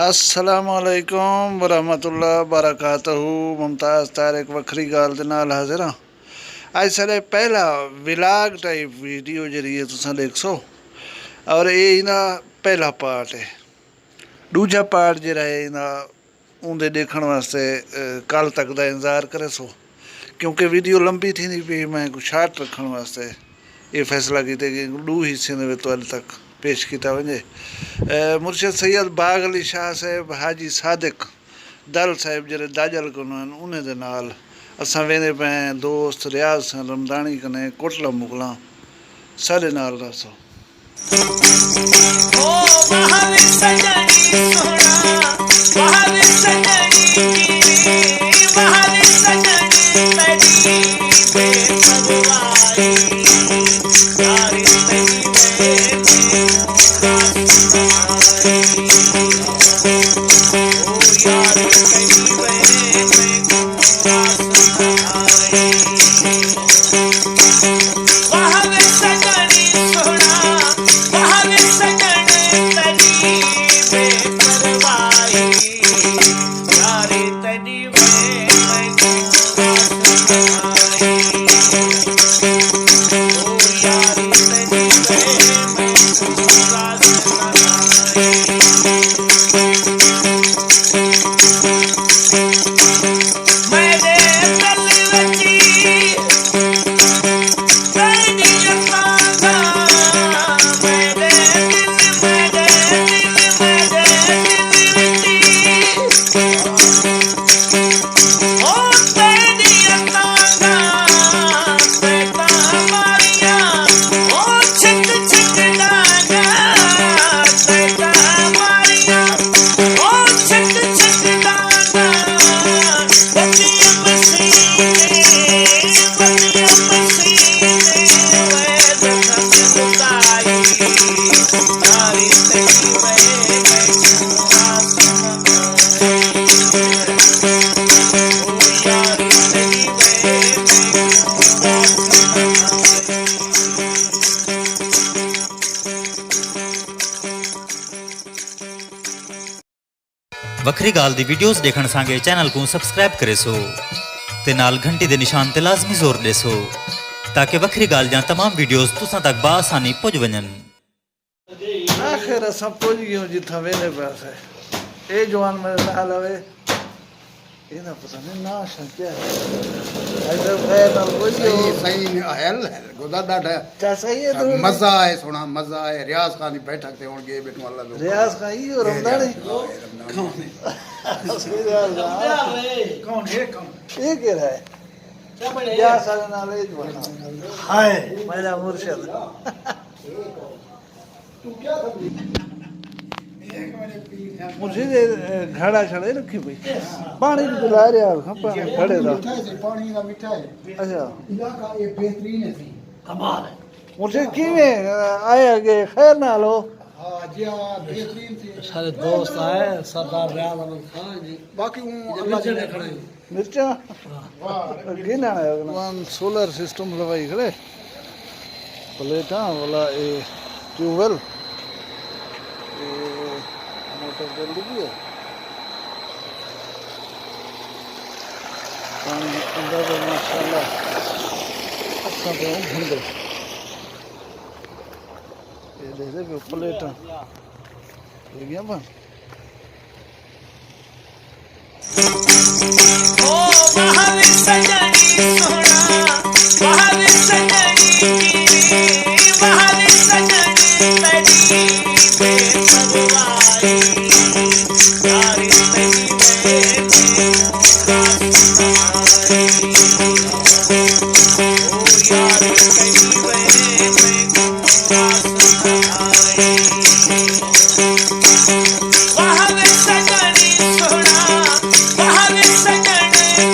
अस्सलामुअलैकुम वरहमतुल्लाह बरकातहू। मुमताज़ तारिक वखरी गाल दे नाल हाजिर हाँ। अज साढ़े पहला विलाग टाइप वीडियो जरिए तुसां देखसो और ये इना पहला पार्ट है। दूजा पार्ट जरा है इना उंदे देखण वास्ते कल तक का इंतजार करे सो, क्योंकि वीडियो लंबी थी नहीं पी। मैं कुछ शार्ट रखने वास्ते ये फैसला किया कि दो हिस्से में तो अल तक पेश किया वजे। मुर्शद सैयद बाग अली शाह साहब, हाजी सादिक दल साहब जरे दाजल को उन्हें दे नाल असा वेंदे पे दोस्त रियाज सन रमदानी कने कोटला मुगला सारे नाल रसो। वखरी गाल दी वीडियोस देखण सांगे चैनल को सब्सक्राइब करे सो ते नाल घंटी दे निशान ते लाजमी जोर दे सो ताकि वखरी गाल जा तमाम वीडियोस तुसां तक बासानी पहुंच वजन। आखिर असां पहुंच गए जिथा वेंदे पास है। ए जवान मेरे नाल आवे इना पता नहीं ना क्या है। ऐसे खैर ना कोई सही हल गोदा डाटा क्या सही है तो मजा है, सोना मजा है। रियाज खान बैठक ते होंगे बैठने वाला लोग रियाज खान ही और रमदानी कौन है कौन ये कह रहा है क्या सारे नाल एक बना हाय मेरा मुर्शिद मुझे घड़ा छड़े रखी भाई पानी भी पिला रहा है खड़े दा पानी का मीठा है। अच्छा इलाका ये बेहतरीन है, कमाल है। मुझे किवें आया के खैर ना लो। हां जी हां बेहतरीन थी। सारे दोस्त आए सरदार रियाज अहमद खान जी बाकी अल्लाह ने खड़े मिर्चा वाह गिना है वन सोलर सिस्टम लगाई खड़े प्लेटा वाला ए ट्यूबवेल मोटर चल रही है पानी अंदर तो माशाल्लाह अच्छा तो भूंदे ये देखो प्लेटा ये गया बन ओ महावीर सजनी सोना महावीर सजनी महावीर सजनी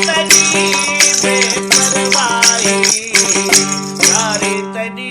तेरी बेपरवाही यारी तेरी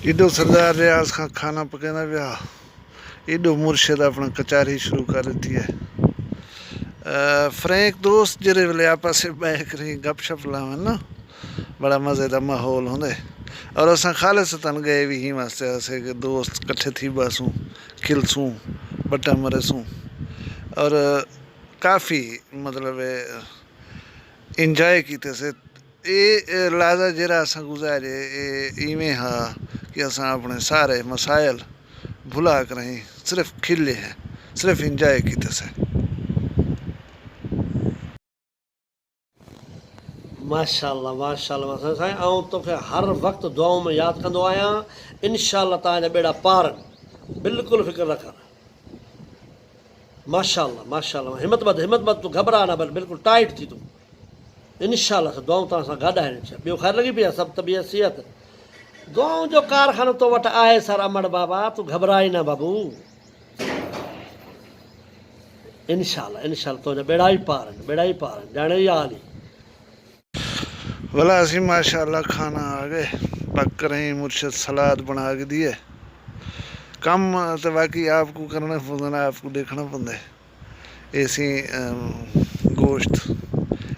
एडो सरदार रियाज खां खाना पकाना पिया, एडो मुर्शिद अपना कचारी शुरू कर दी है। फ्रैंक दोस्त जेरे वेले आपस में बैठ करी गप शप लावन ना, बड़ा मज़े का माहौल होंदे। और असां खालिसतन गए भी ही वास्ते असे कि दोस्त कट्ठे थी बासूं, खिलसूं, बट्टा मरसूं और काफ़ी मतलब इंजॉय कीते से। ये लाजा जरा असां गुजारे इवें हाँ कि असां अपने सारे मसाइल भुला कर सिर्फ खिले हैं, सिर्फ इंजॉय कीते से। माशाल्लाह माशाल्लाह माशाल्लाह साईं, आऊं तोखे हर वक़्तु दुआऊं में यादि कंदो आहियां। इंशाअल्लाह तव्हांजा बेड़ा पार, बिल्कुलु फिक्र न कर। माशाल्लाह माशाल्लाह, हिम्मत मत, तूं घबरा न, बल बिल्कुलु टाइट थी तूं। इंशाअल्लाह दुआऊं तव्हां सां गॾु आहिनि। ॿियो ख़ैर लॻी पई आहे, सभु तबियत सिहत। दुआऊं जो कारखानो तो वटि आहे सर अमड़ बाबा, तूं घबराई न बाबू। इंशाअल्लाह इंशाअल्लाह तुंहिंजा बेड़ा ई पार आहिनि, बेड़ा ई पार आहिनि, ॼाणे इहा हाली। भला असी माशाल्लाह खाना आ गए, पक रहे मुर्शद सलाद बना के दिए। कम तो बाकी आपको करना पौंदा, आपको देखना पौंदा है। ऐसी गोश्त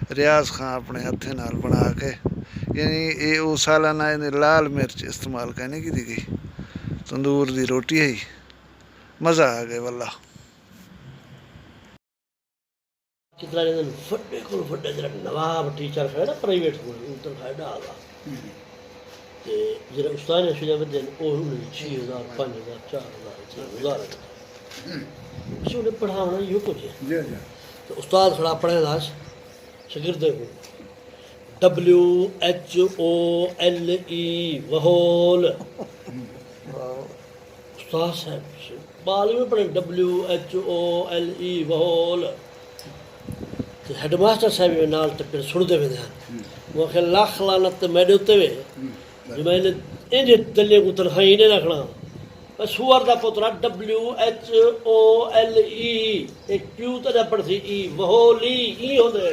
रियाज खां अपने हथे नाल बना के, यानी ये वो सालाना लाल मिर्च इस्तेमाल करने की दी गई, तंदूर दी रोटी है, मज़ा आ गया वल्ला। कितना दिन फटे को फटे जरा नवाब टीचर खड़े ना प्राइवेट स्कूल उधर खड़ा आला ते जरा उस्ताद ने शुरू में और 6000 5000 4000 6000 शुरू पढ़ाना यो कुछ है जी जी। तो उस्ताद खड़ा पढ़े दास शागिर्दे को WHOLE वहोल। उस्ताद साहब बाल में पढ़े WHOLE वहोल। हेडमास्टर साहब जो नाल तो फिर सुनते वेंदा आहिनि। मूंखे लाख लानत मेॾे उते वे जो मैं इंजे दले को तनख़ाही ने रखना सुअर का पुत्र WHOLE एक प्यू तो पढ़ थी ई वहोली ई होंदे